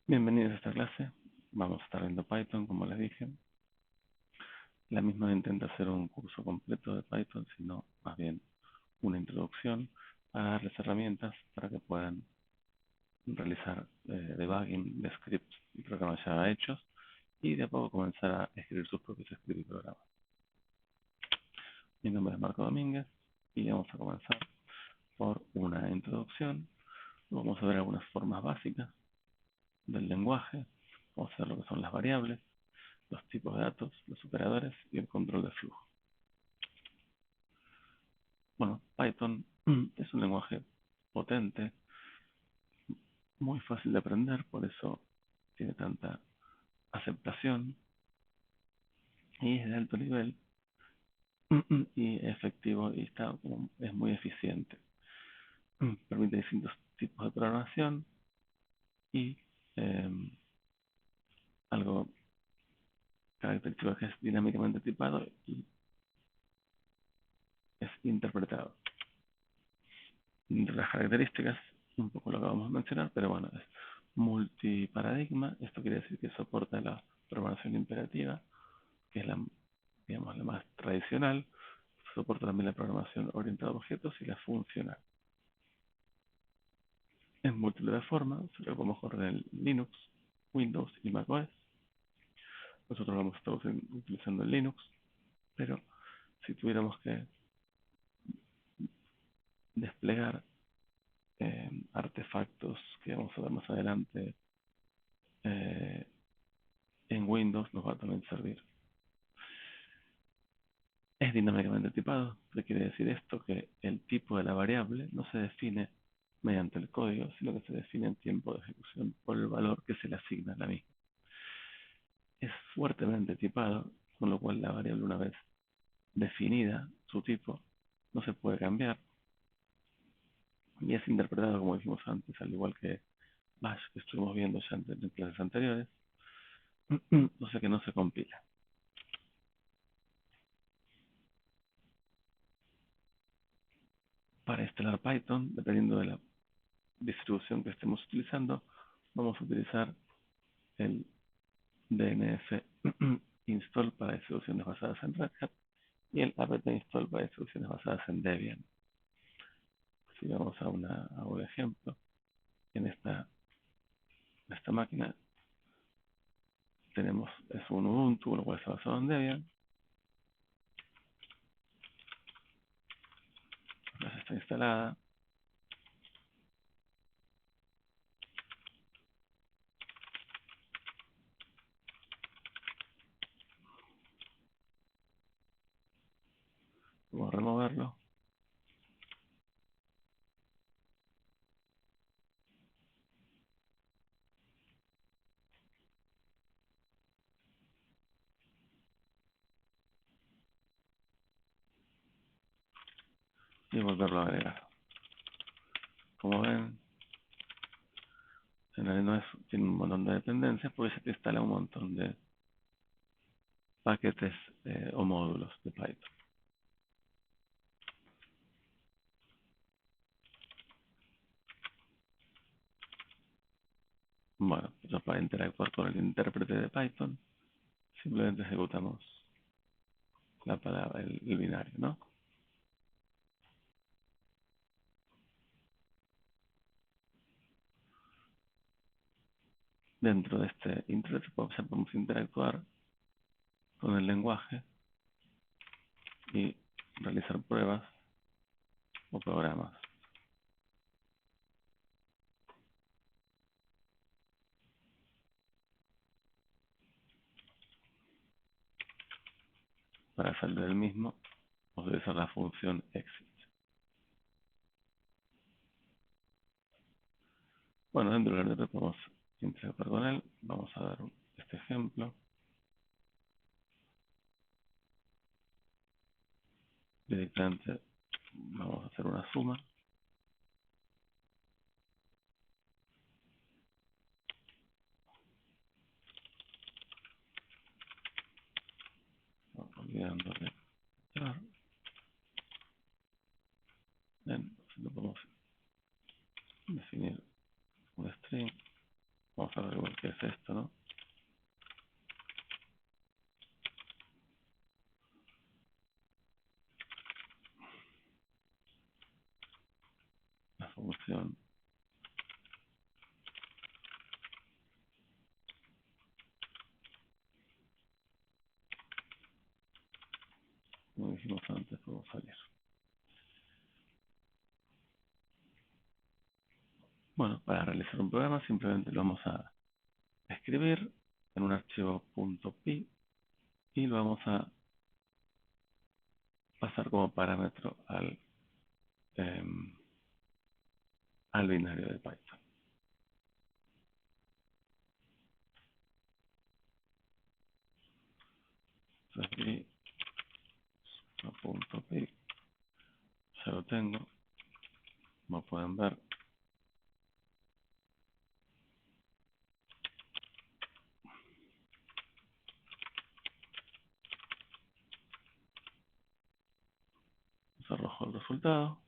Bienvenidos a esta clase. Vamos a estar viendo Python, como les dije. La misma no intenta hacer un curso completo de Python, sino más bien una introducción para darles herramientas para que puedan realizar debugging de scripts y programas ya hechos y de a poco comenzar a escribir sus propios scripts y programas. Mi nombre es Marco Domínguez y vamos a comenzar por una introducción. Vamos a ver algunas formas básicas del lenguaje. Vamos a ver lo que son las variables, los tipos de datos, los operadores y el control de flujo. Bueno, Python es un lenguaje potente, muy fácil de aprender, por eso tiene tanta aceptación y es de alto nivel y efectivo y es muy eficiente. Permite distintos tipos de programación y algo característico es que es dinámicamente tipado y es interpretado. Entre las características, un poco lo que vamos a mencionar, pero bueno, es multiparadigma. Esto quiere decir que soporta la programación imperativa, que es la más tradicional. Soporta también la programación orientada a objetos y la funcional. Es múltiple de forma, se lo podemos correr en Linux, Windows y macOS. Nosotros lo hemos estado utilizando en Linux, pero si tuviéramos que desplegar artefactos que vamos a ver más adelante en Windows, nos va a también servir. Es dinámicamente tipado. ¿Qué quiere decir esto? Que el tipo de la variable no se define mediante el código, sino que se define en tiempo de ejecución por el valor que se le asigna a la misma. Es fuertemente tipado, con lo cual la variable, una vez definida su tipo, no se puede cambiar y es interpretado, como dijimos antes, al igual que Bash, que estuvimos viendo ya en clases anteriores, o sea que no se compila. Para instalar Python, dependiendo de la distribución que estemos utilizando, vamos a utilizar el DNF install para distribuciones basadas en Red Hat y el apt install para distribuciones basadas en Debian. Si vamos a un ejemplo, en esta máquina tenemos un Ubuntu, lo cual está basado en Debian. Ya está instalada. Vamos a removerlo. Y volverlo a agregar. Como ven, en realidad tiene un montón de dependencias porque se te instala un montón de paquetes o módulos de Python. Bueno, pues para interactuar con el intérprete de Python, simplemente ejecutamos la palabra, el binario, ¿no? Dentro de este intérprete podemos interactuar con el lenguaje y realizar pruebas o programas. Para salir del mismo, vamos a utilizar la función exit. Bueno, dentro del intérprete podemos interactuar con él. Vamos a dar este ejemplo. Directamente vamos a hacer una suma. Olvidando de entrar. Bien, lo podemos definir un string Vamos a ver qué es esto, ¿no? La función como dijimos antes, puedo salir. Bueno, para realizar un programa simplemente lo vamos a escribir en un archivo .py y lo vamos a pasar como parámetro al binario de Python. Entonces aquí .py ya lo tengo, como pueden ver. Nos arrojo el resultado.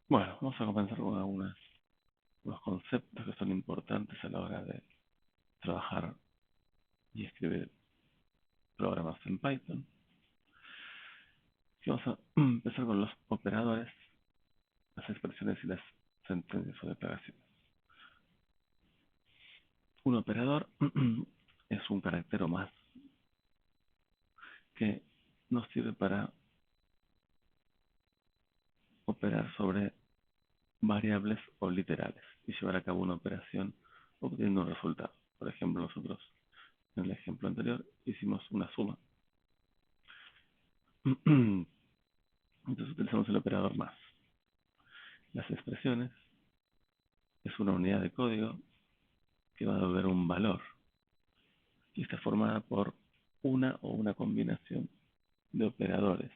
Bueno, vamos a comenzar con unos conceptos que son importantes a la hora de trabajar y escribir programas en Python. Y vamos a empezar con los operadores, las expresiones y las sentencias o declaraciones. Un operador es un carácter o más que nos sirve para operar sobre variables o literales y llevar a cabo una operación obteniendo un resultado. Por ejemplo, nosotros en el ejemplo anterior hicimos una suma. Entonces utilizamos el operador más. Las expresiones es una unidad de código que va a devolver un valor y está formada por una o una combinación de operadores.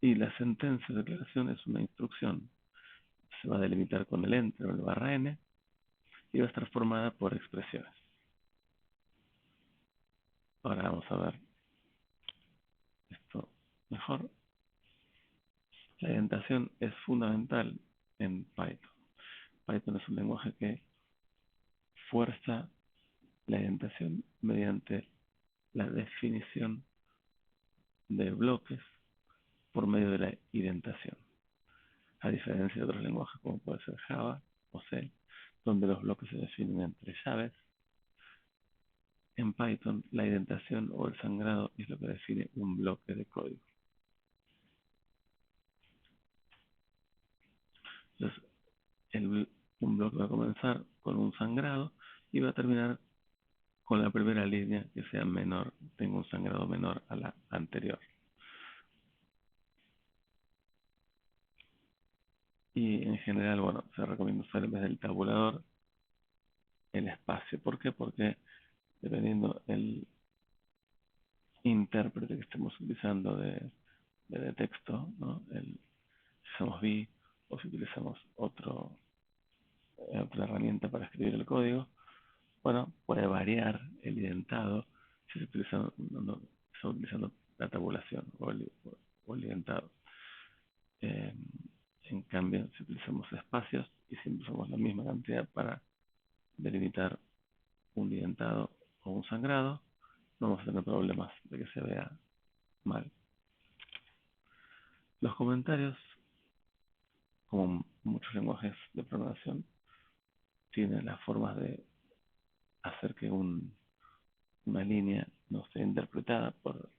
Y la sentencia de declaración es una instrucción. Se va a delimitar con el enter o el barra n y va a estar formada por expresiones. Ahora vamos a ver esto mejor. La indentación es fundamental en Python. Python es un lenguaje que fuerza la indentación mediante la definición de bloques por medio de la indentación. A diferencia de otros lenguajes como puede ser Java o C, donde los bloques se definen entre llaves, en Python la indentación o el sangrado es lo que define un bloque de código. Entonces, un bloque va a comenzar con un sangrado y va a terminar con la primera línea que sea menor, tenga un sangrado menor a la anterior. Y en general, bueno, se recomienda usar en vez del tabulador el espacio. ¿Por qué? Porque dependiendo el intérprete que estemos utilizando de texto, ¿no? Si usamos V o si utilizamos otra herramienta para escribir el código, bueno, puede variar el identado si se está utilizando la tabulación o el identado. En cambio, si utilizamos espacios y siempre usamos la misma cantidad para delimitar un identado o un sangrado, no vamos a tener problemas de que se vea mal. Los comentarios, como muchos lenguajes de programación, tienen las formas de hacer que una línea no sea interpretada por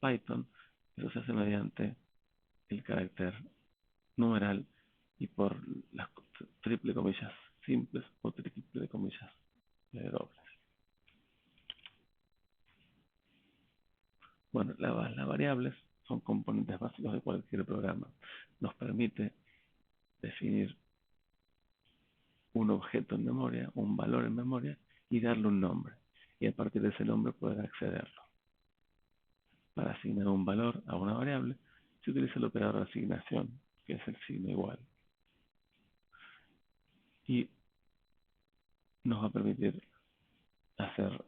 Python. Eso se hace mediante el carácter numeral y por las triple comillas simples o triple comillas dobles. Bueno, las variables son componentes básicos de cualquier programa. Nos permite definir un objeto en memoria, un valor en memoria y darle un nombre. Y a partir de ese nombre poder accederlo. Para asignar un valor a una variable se utiliza el operador de asignación, que es el signo igual. Y nos va a permitir hacer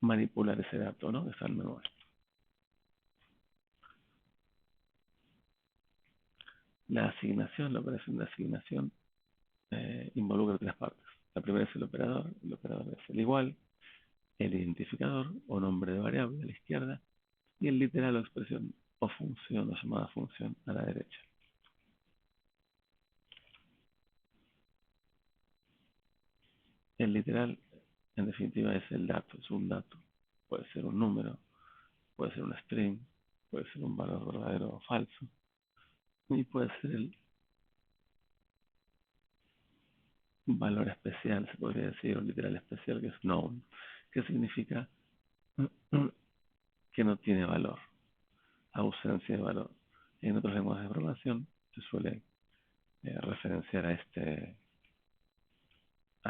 manipular ese dato, ¿no? Que está en memoria. La asignación, la operación de asignación, involucra tres partes. La primera es el operador es el igual, el identificador o nombre de variable a la izquierda y el literal o expresión o función o llamada función a la derecha. El literal, en definitiva, es el dato, es un dato. Puede ser un número, puede ser un string, puede ser un valor verdadero o falso, y puede ser el valor especial, se podría decir, un literal especial, que es known, que significa que no tiene valor, ausencia de valor. En otros lenguajes de programación se suele referenciar a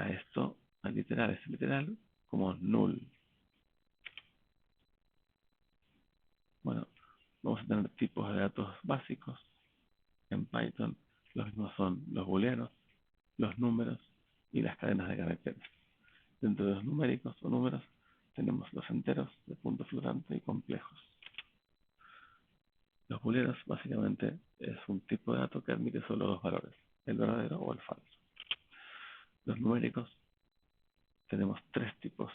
esto, al literal, este literal, como null. Bueno, vamos a tener tipos de datos básicos en Python. Los mismos son los booleanos, los números y las cadenas de caracteres. Dentro de los numéricos o números tenemos los enteros de punto flotante y complejos. Los booleanos básicamente es un tipo de dato que admite solo dos valores, el verdadero o el falso. Los numéricos tenemos tres tipos,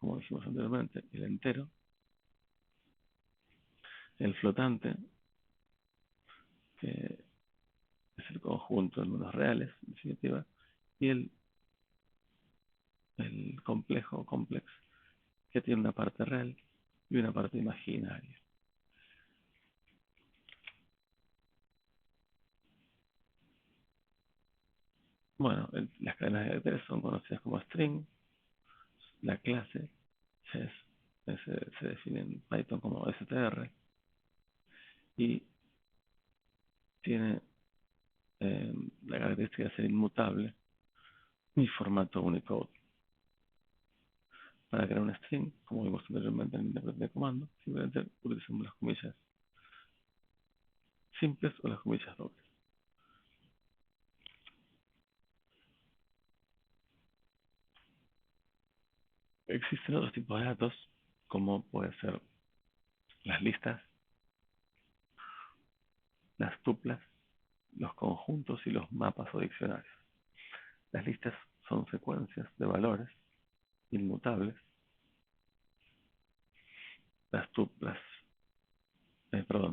como dijimos anteriormente, el entero, el flotante, que es el conjunto de números reales, en definitiva, y el complejo o complex, que tiene una parte real y una parte imaginaria. Bueno, las cadenas de caracteres son conocidas como string. La clase se define en Python como str y tiene la característica de ser inmutable y formato Unicode. Para crear un string, como vimos anteriormente en el intérprete de comando, simplemente utilizamos las comillas simples o las comillas dobles. Existen otros tipos de datos, como puede ser las listas, las tuplas, los conjuntos y los mapas o diccionarios. Las listas son secuencias de valores inmutables. Las tuplas,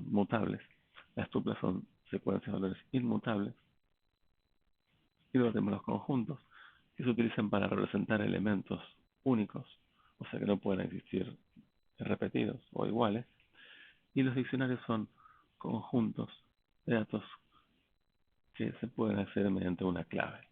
mutables. Las tuplas son secuencias de valores inmutables. Y luego tenemos los conjuntos, que se utilizan para representar elementos únicos, o sea que no pueden existir repetidos o iguales. Y los diccionarios son conjuntos de datos que se pueden acceder mediante una clave.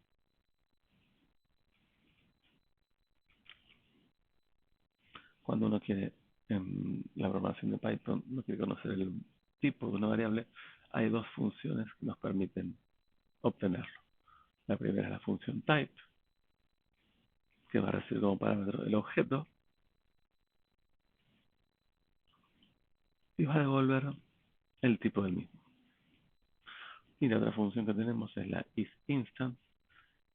Cuando uno quiere, en la programación de Python, no quiere conocer el tipo de una variable, hay dos funciones que nos permiten obtenerlo. La primera es la función type, que va a recibir como parámetro el objeto y va a devolver el tipo del mismo. Y la otra función que tenemos es la isInstance,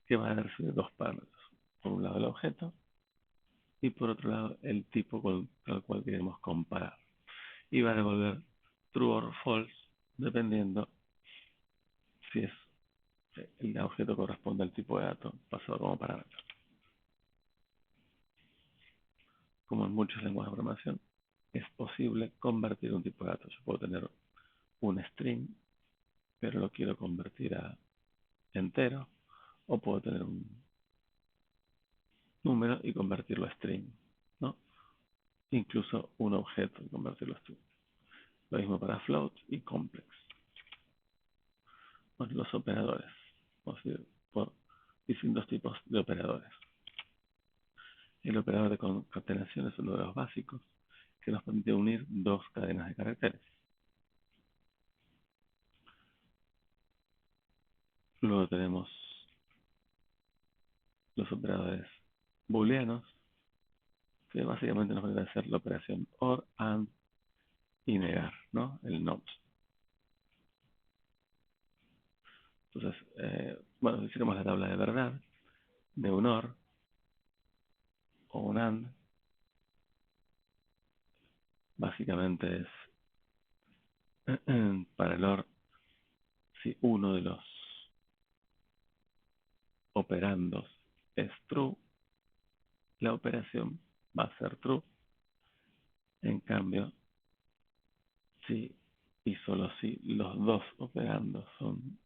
que va a recibir dos parámetros. Por un lado el objeto y por otro lado el tipo con el cual queremos comparar. Y va a devolver true or false dependiendo si el objeto corresponde al tipo de dato pasado como parámetro. Como en muchos lenguajes de programación, es posible convertir un tipo de dato. Yo puedo tener un string, pero lo quiero convertir a entero, o puedo tener un número y convertirlo a string, ¿no? Incluso un objeto y convertirlo a string. Lo mismo para float y complex. Bueno, los operadores. Vamos a ir por distintos tipos de operadores. El operador de concatenación es uno de los básicos que nos permite unir dos cadenas de caracteres. Luego tenemos los operadores booleanos, que básicamente nos permiten hacer la operación OR, AND y negar, ¿no? El NOT. Entonces, bueno, si hiciéramos la tabla de verdad de un OR o un AND, básicamente es para el OR, si uno de los operandos es true, la operación va a ser true. En cambio, si y solo si los dos operandos son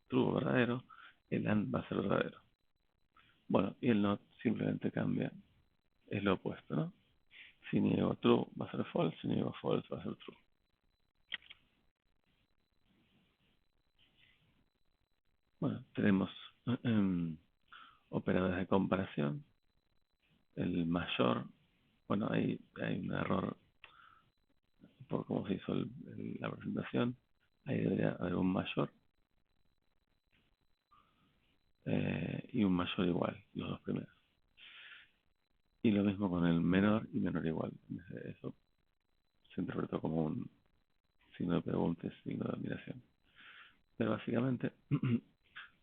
true o verdadero, el AND va a ser verdadero. Bueno, y el NOT simplemente cambia, es lo opuesto, ¿no? Si niego true va a ser false, si niego false va a ser true. Bueno, tenemos operadores de comparación. El mayor, bueno, hay un error por cómo se hizo la presentación. Ahí debería haber un mayor y un mayor igual, los dos primeros. Y lo mismo con el menor y menor igual. Eso se interpretó como un signo de pregunta y signo de admiración. Pero básicamente,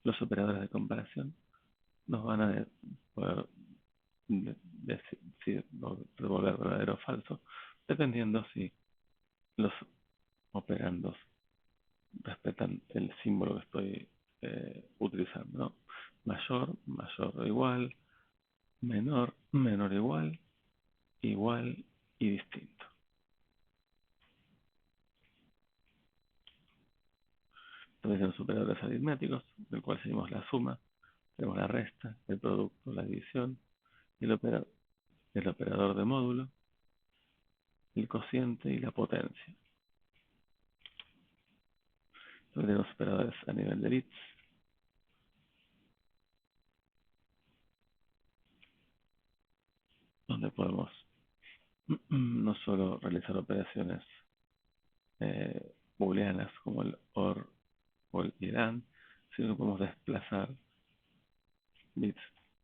los operadores de comparación nos van a poder decir, devolver verdadero o falso, dependiendo si los operandos respetan el símbolo que estoy utilizando, ¿no? Mayor, mayor o igual, menor, menor o igual, igual y distinto. Entonces tenemos operadores aritméticos, del cual seguimos la suma, tenemos la resta, el producto, la división, el operador de módulo, el cociente y la potencia. Entonces tenemos operadores a nivel de bits, donde podemos no solo realizar operaciones booleanas como el OR o el AND, sino que podemos desplazar bits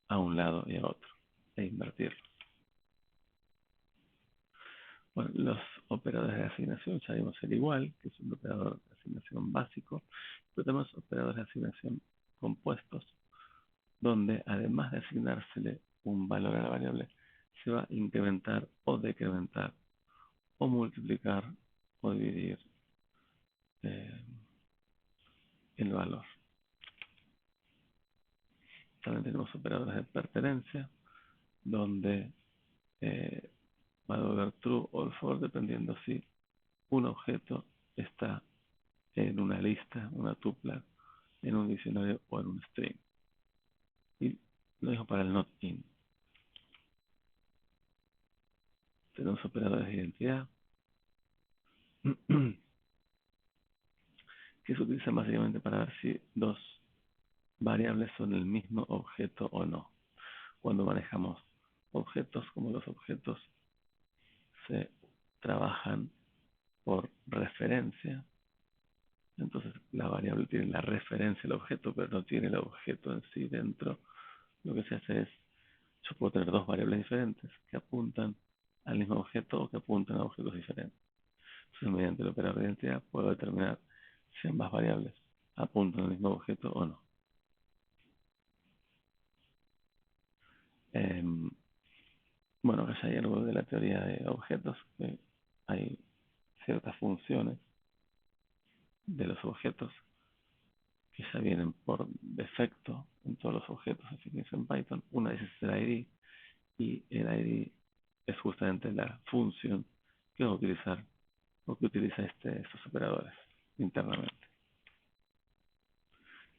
a un lado y a otro e invertirlos. Bueno, los operadores de asignación ya vimos el igual, que es un operador de asignación básico, pero tenemos operadores de asignación compuestos, donde además de asignársele un valor a la variable, se va a incrementar o decrementar o multiplicar o dividir el valor. También tenemos operadores de pertenencia, donde va a devolver true o false dependiendo si un objeto está en una lista, una tupla, en un diccionario o en un string. Y lo mismo para el not in. Tenemos operadores de identidad que se utilizan básicamente para ver si dos variables son el mismo objeto o no. Cuando manejamos objetos, como los objetos se trabajan por referencia, entonces la variable tiene la referencia al objeto, pero no tiene el objeto en sí dentro. Lo que se hace es, yo puedo tener dos variables diferentes que apuntan al mismo objeto o que apuntan a objetos diferentes. Entonces, mediante el operador de identidad puedo determinar si ambas variables apuntan al mismo objeto o no. Bueno, acá ya hay algo de la teoría de objetos, que hay ciertas funciones de los objetos que ya vienen por defecto en todos los objetos definidos en Python. Una de esas es el ID, y el ID es justamente la función que va a utilizar o que utiliza estos operadores internamente.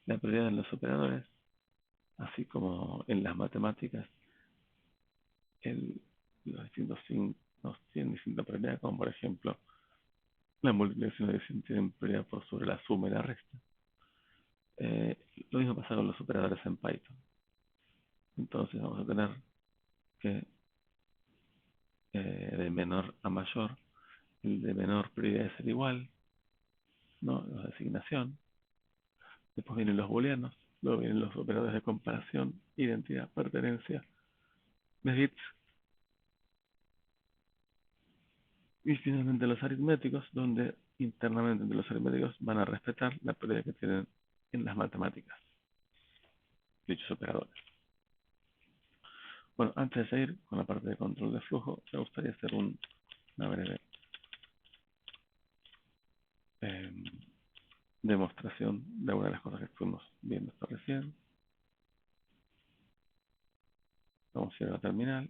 La prioridad de los operadores, así como en las matemáticas, los distintos signos tienen distinta prioridad, como por ejemplo la multiplicación y la división tienen prioridad por sobre la suma y la resta. Lo mismo pasa con los operadores en Python. Entonces vamos a tener que de menor a mayor, el de menor prioridad es el igual, ¿no? La designación. Después vienen los booleanos, luego vienen los operadores de comparación, identidad, pertenencia, de bits, y finalmente los aritméticos, donde internamente entre los aritméticos van a respetar la prioridad que tienen en las matemáticas, dichos operadores. Bueno, antes de seguir con la parte de control de flujo, me gustaría hacer una breve demostración de una de las cosas que estuvimos viendo hasta recién. Vamos a ir a la terminal.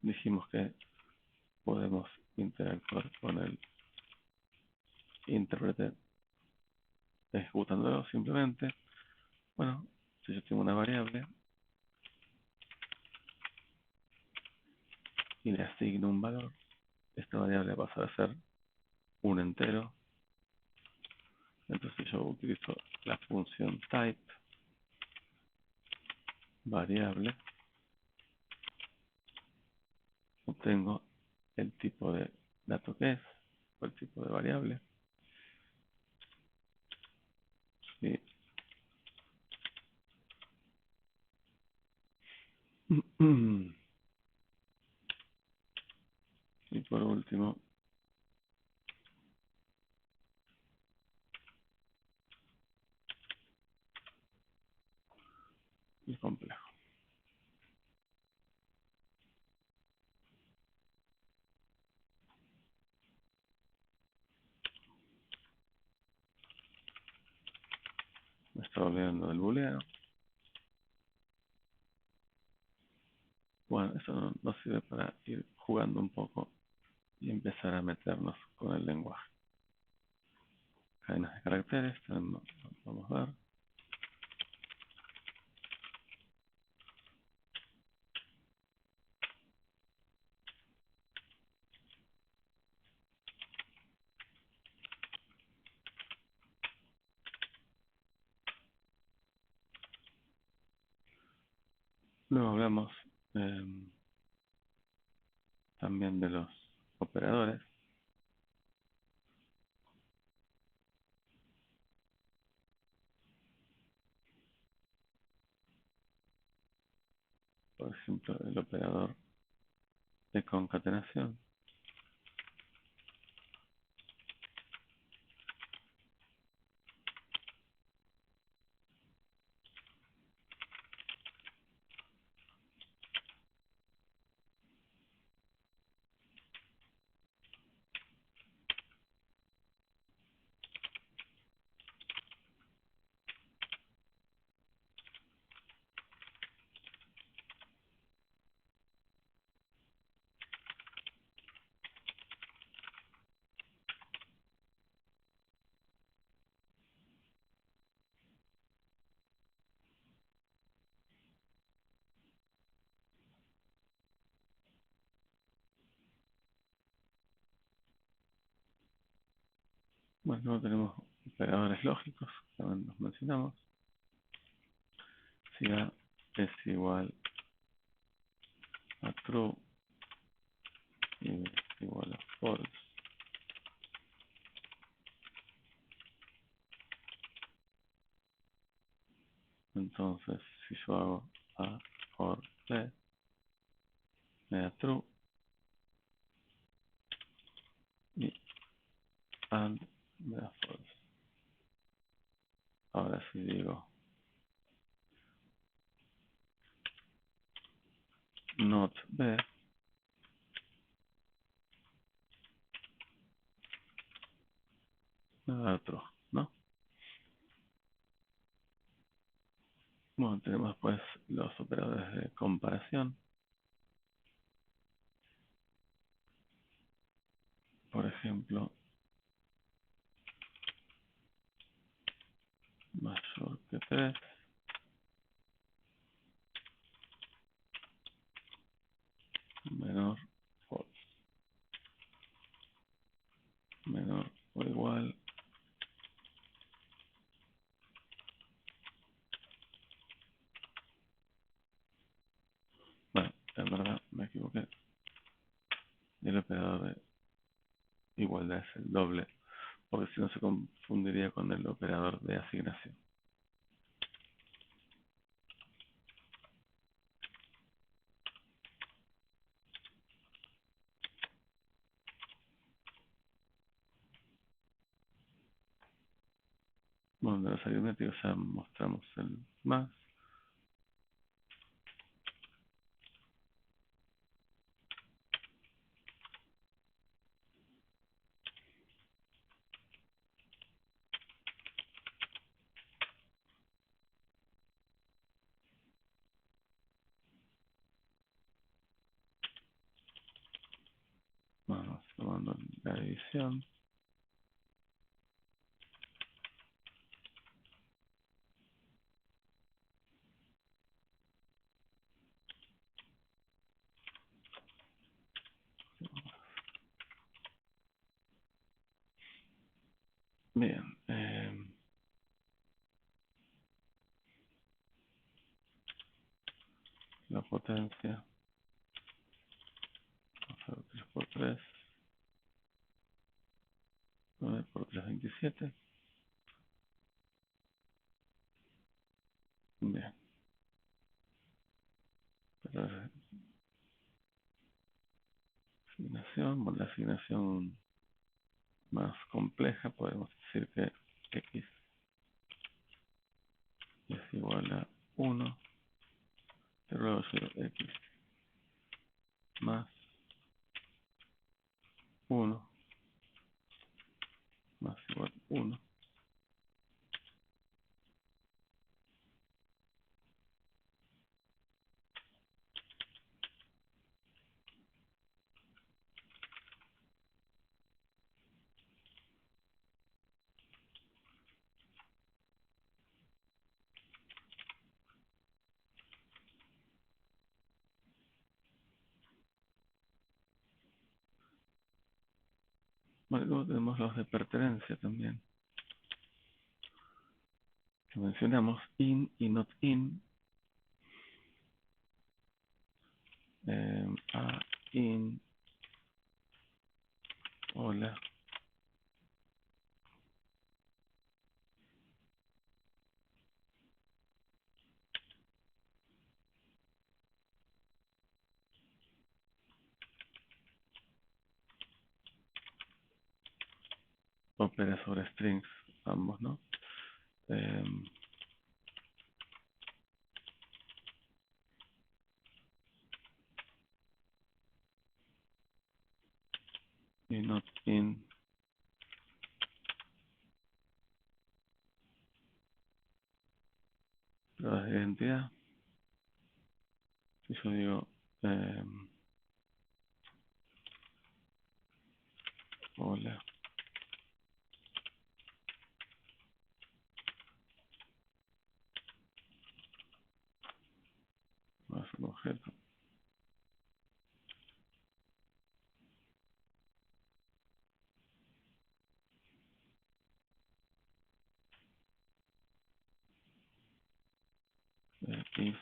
Dijimos que podemos interactuar con el intérprete ejecutándolo simplemente. Bueno, si yo tengo una variable y le asigno un valor, esta variable va a pasar a ser un entero. Entonces yo utilizo la función type variable, obtengo el tipo de dato que es, o el tipo de variable, y y por último, el complejo. Me estoy olvidando del booleano. Bueno, eso nos sirve para ir jugando un poco y empezar a meternos con el lenguaje. Cadenas de caracteres, vamos a ver. Luego hablamos también de los operadores. Por ejemplo, el operador de concatenación. Bueno, luego tenemos operadores lógicos, que también los mencionamos. Si A es igual a true y B es igual a false, entonces si yo hago A or B, me da true y AND me da false. Ahora si digo not B, me da true, ¿no? Bueno, tenemos pues los operadores de comparación. Por ejemplo, mayor que 3, menor false, menor o igual. Bueno, en verdad me equivoqué. El operador de igualdad es el doble, porque si no se confundiría con el operador de asignación. Bueno, de los aritméticos ya mostramos el más. Vamos tomando la división. Bien. La potencia. Vamos a ver 3 por 3. 9 por 3, 27. Bien. La asignación, bueno, la asignación más compleja, podemos decir que x es igual a 1, pero luego yo x más 1 más igual a 1. Vale, luego tenemos los de pertenencia también, que mencionamos in y not in. A in, hola, opera sobre strings, ambos, ¿no? Y not in, pruebas de identidad. Si yo digo hola, más un objeto, if,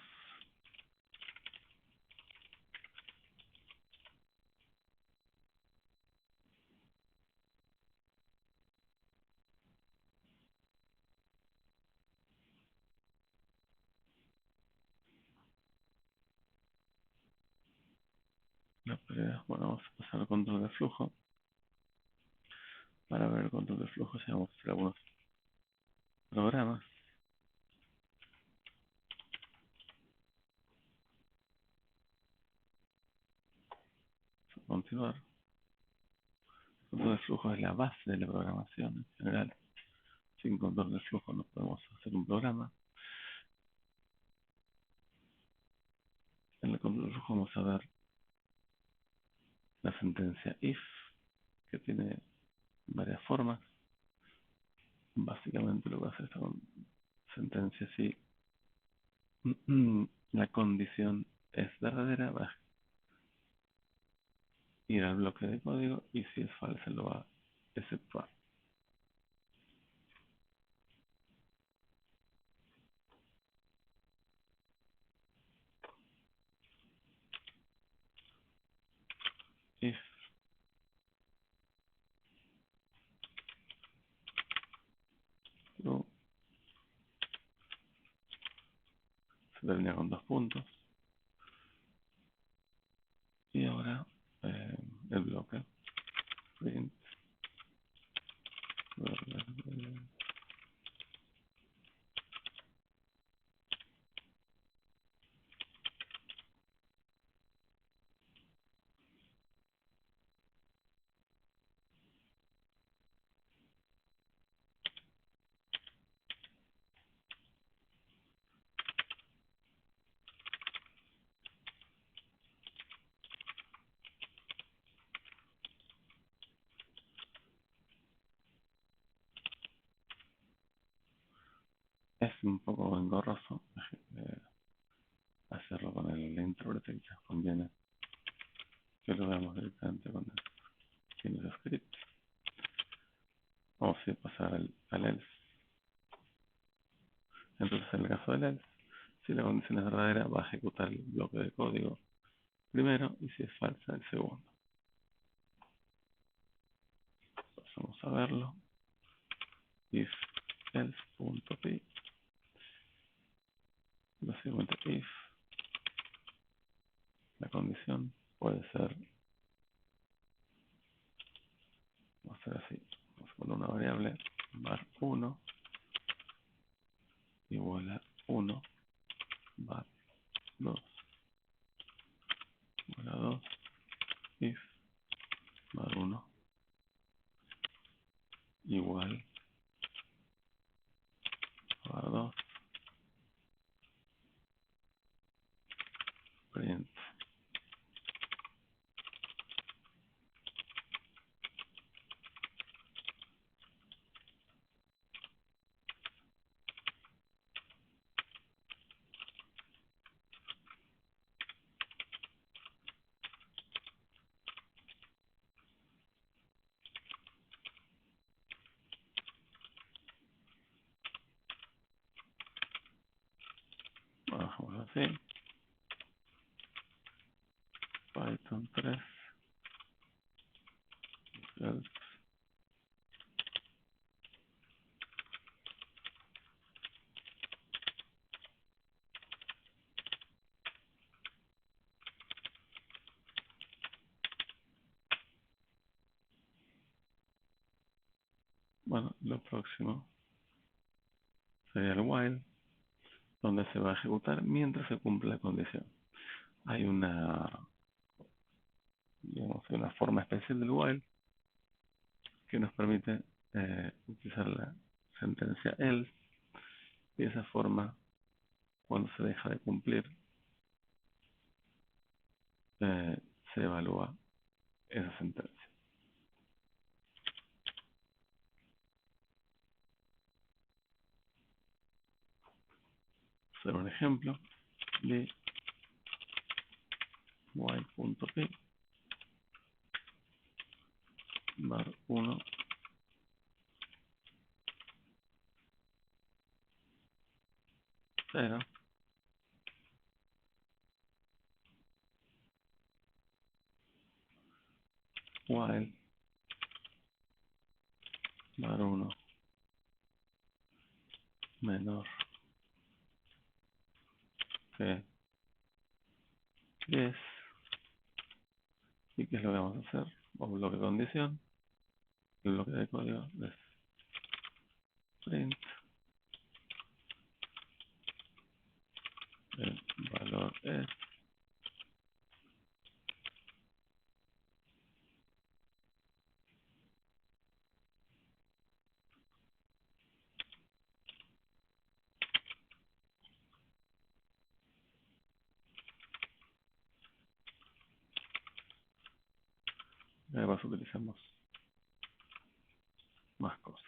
la prioridad. Bueno, vamos a pasar al control de flujo. Para ver el control de flujo, ya vamos a hacer algunos programas. Vamos a continuar. El control de flujo es la base de la programación en general. Sin control de flujo no podemos hacer un programa. En el control de flujo vamos a ver la sentencia if, que tiene varias formas. Básicamente lo que hace esta sentencia, si la condición es verdadera, va a ir al bloque de código, y si es falsa lo va a exceptuar. If true, se termina con 2 puntos. Y ahora el bloque print un poco engorroso hacerlo con el interpreter, quizás conviene que lo veamos directamente con el script. Vamos a pasar al else. Entonces, en el caso del else, si la condición es verdadera, va a ejecutar el bloque de código primero, y si es falsa, el segundo. Vamos a verlo. If else.py, básicamente if la condición puede ser, vamos a hacer así, vamos a poner una variable var1 igual a 1 var2 igual a 2 if var1 igual var2 print. Bajamos así, Python 3 else. Bueno, lo próximo sería el while, donde se va a ejecutar mientras se cumple la condición. Hay digamos, una forma especial del while que nos permite utilizar la sentencia else, y de esa forma, cuando se deja de cumplir, se evalúa esa sentencia. Hacer un ejemplo de while.p var1 0 while var1 menor que 10. ¿Y qué es lo que vamos a hacer? Un bloque de condición, el bloque de código es print el valor es y además utilizamos más cosas.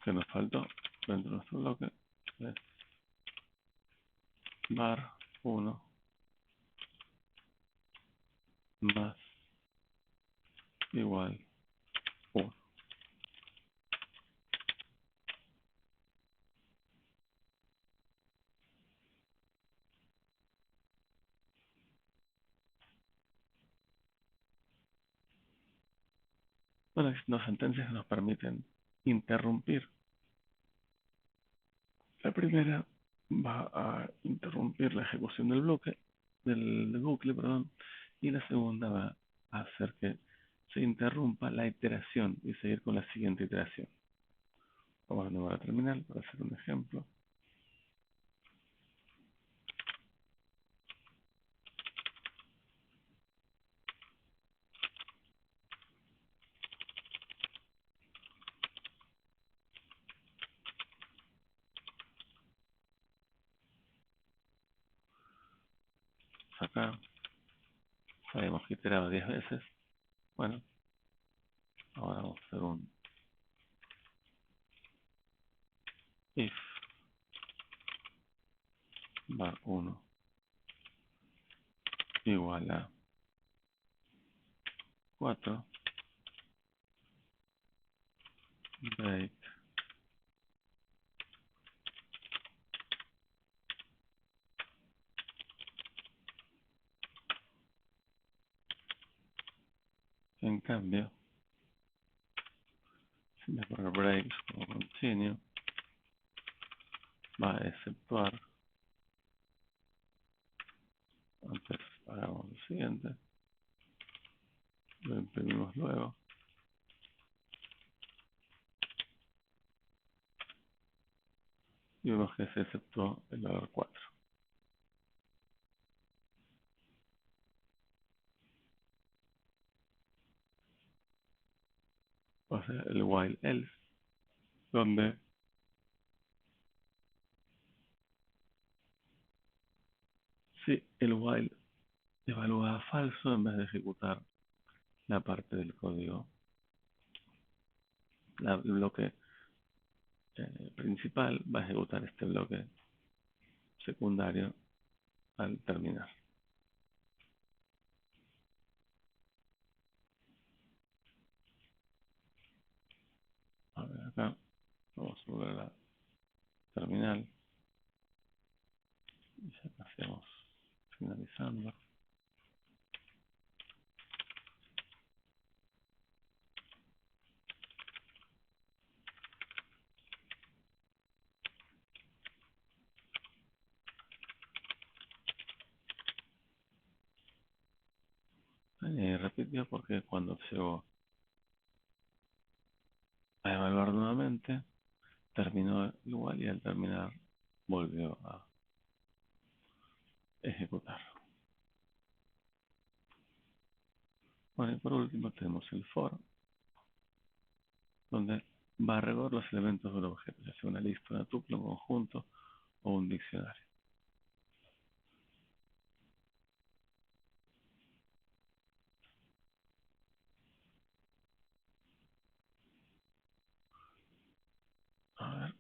Que nos faltó dentro de nuestro bloque es var1 más igual 1. Bueno, hay dos sentencias que nos permiten interrumpir. La primera va a interrumpir la ejecución del bloque, del bucle, perdón, y la segunda va a hacer que se interrumpa la iteración y seguir con la siguiente iteración. Vamos a nuevo a la terminal para hacer un ejemplo. acá. Sabemos que iteraba 10 veces. Bueno, ahora vamos a hacer un if var1 igual a 4 break en cambio si me pongo break como continue va a exceptuar. Antes hagamos lo siguiente, lo imprimimos luego y vemos que se exceptuó el valor 4. O sea, el while else, donde si el while evalúa falso, en vez de ejecutar la parte del código, el bloque principal va a ejecutar este bloque secundario al terminar. A ver, acá vamos a volver a la terminal y ya hacemos finalizando. Y repitió porque cuando llegó a evaluar nuevamente, terminó igual y al terminar volvió a ejecutar. Bueno, y por último tenemos el for, donde va a recorrer los elementos del objeto, ya sea una lista, una tuple, un conjunto o un diccionario. A ver,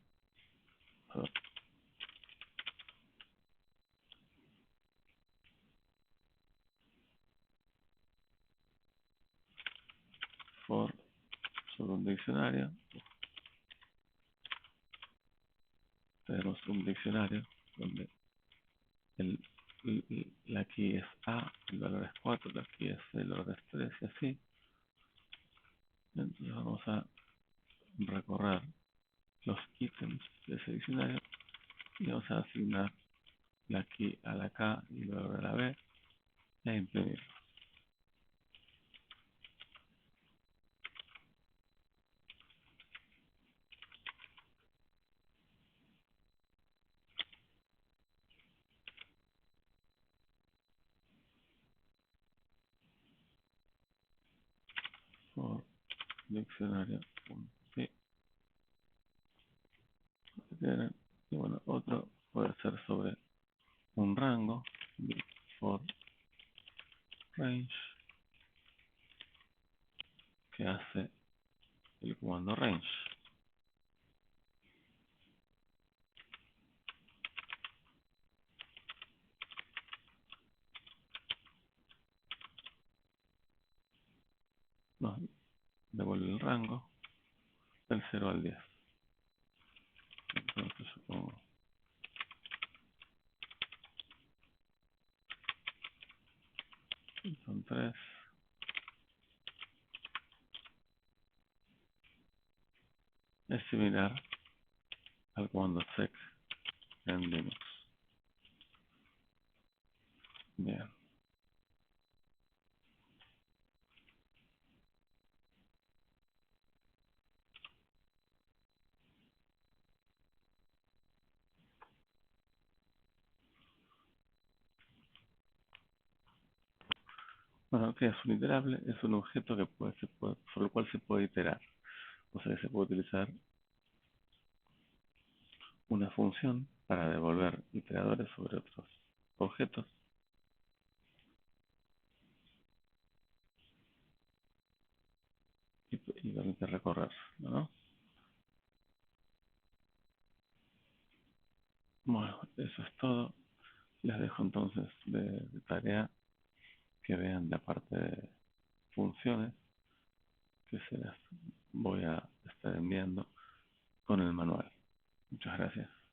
for sobre un diccionario, tenemos un diccionario donde la key es A, el valor es 4, la key es el valor es 3 y así. Entonces vamos a recorrer los ítems de ese diccionario y vamos a asignar la key a la K y el valor a la B e imprimir. For diccionario.p y bueno, otro puede ser sobre un rango, for range, que hace el comando range. Nos devuelve el rango del 0 al 10. Entonces yo pongo son 3. Es similar al comando sec en Linux. Bien. Bueno, ¿qué es un iterable? Es un objeto que sobre el cual se puede iterar. O sea, se puede utilizar una función para devolver iteradores sobre otros objetos. que recorrer, ¿no? Bueno, eso es todo. Les dejo entonces de tarea que vean la parte de funciones que se las voy a estar enviando con el manual. Muchas gracias.